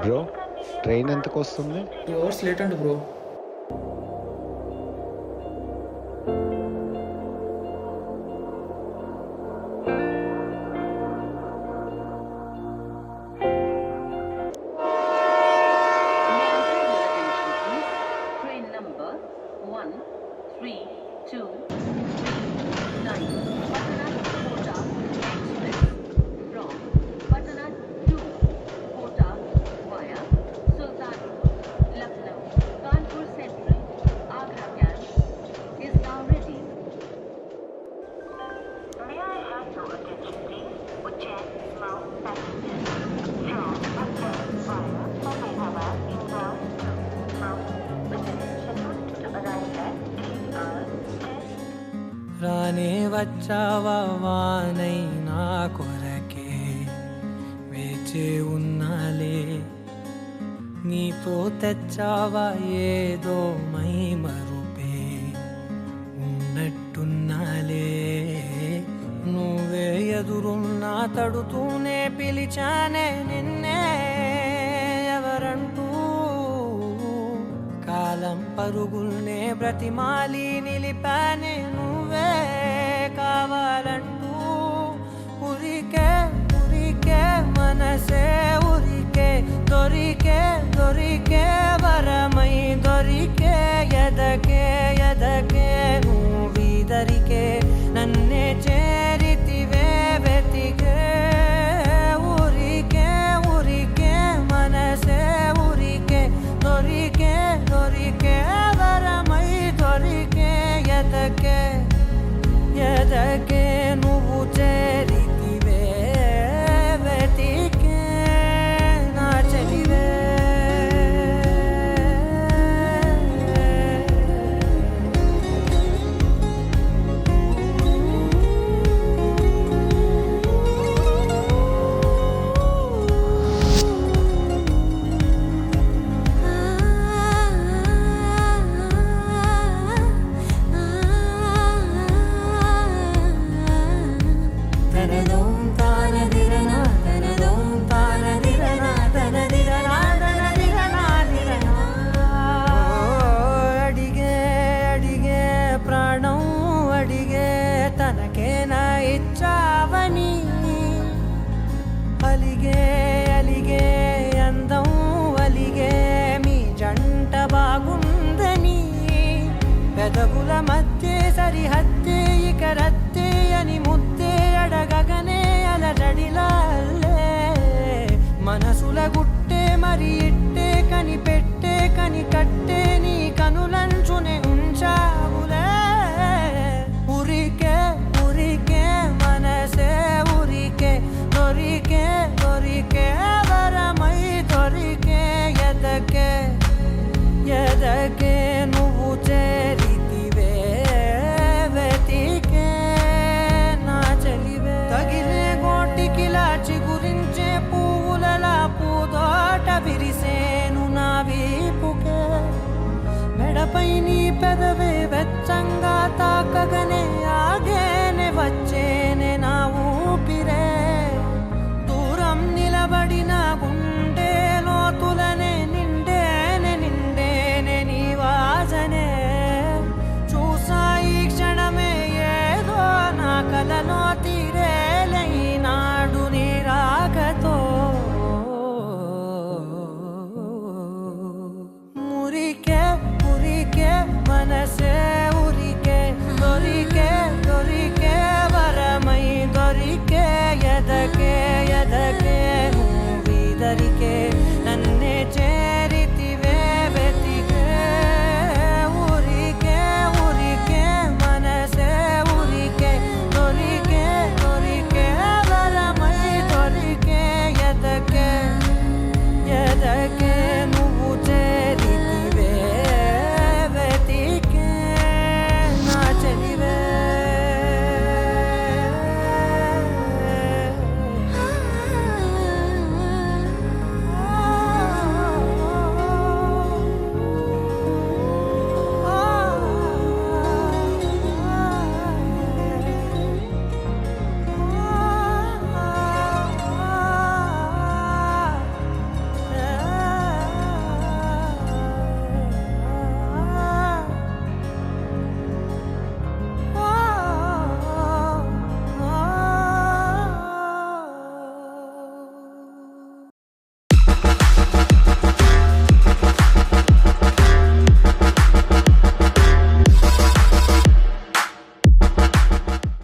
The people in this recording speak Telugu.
బ్రో ట్రైన్ ఎంతకు వస్తుంది? 2 hours లేట్ అండి bro. Train number 13239 Patna Kota Express from Patna to Kota via Sultanpur, Lucknow, Kanpur Central, Agra Camp is now ready. May I have your attention please? Ujjain Mount passengers from Patna via Faridabad inbound to Mount Ujjain scheduled to arrive at 8 hours 10. రానే వచ్చావా వానై నా కొరకే వేచే ఉన్నాలే, నీతో తెచ్చావా ఏదో మై మరుపే ఉన్నట్టున్నాలే, నువ్వే ఎదురున్నా తడుతూనే పిలిచానే నిన్నే ఎవరంటూ, కాలం పరుగుల్నే బ్రతిమాలి నిలిపానే నువ్వే కావాలంటూ, ఉరికే ఉరికే మనసే ఉరికే దొరికే దొరికే వరమై దొరికే ఎదకే ఎదకే నువ్వీదరికే నన్నే చేరితివే వెతికే, ఉరికే ఉరికే మనసే ఉరికే దొరికే దొరికే వరమై దొరికే ఎదకే ఎదకే నువ్వు చేరితివే వెతికే నా చెలివే. తనదోం తానదిరనా తనదోం తానదిరనా తనదిరనా తనదిరనా దిరనా, అడిగే అడిగే ప్రాణం అడిగే తనకేనా ఇచ్చావని, అలిగే అలిగే అందం అలిగే మీ జంట బాగుందని, పెదవుల మధ్య సరిహద్దే ఇక రద్దే అని ముద్దే అడగగనే అలజడిలాల్లే, మనసుల గుట్టే మరి ఇట్టే కనిపెట్టే కని కట్టే నీ కనులంచునే ఉంచావులే, ఉరికే ఉరికే మనసే ఉరికే దొరికే దొరికే వరమై దొరికే ఎదకే ఎదకే నువ్వు చేరితివే వెతికే నా చెలివే. తగిలే గోటికిలా చిగురించే పువ్వులలా పూదోట విరిసేను నా వీపుకే, మెడపై నీ పెదవే వెచ్చ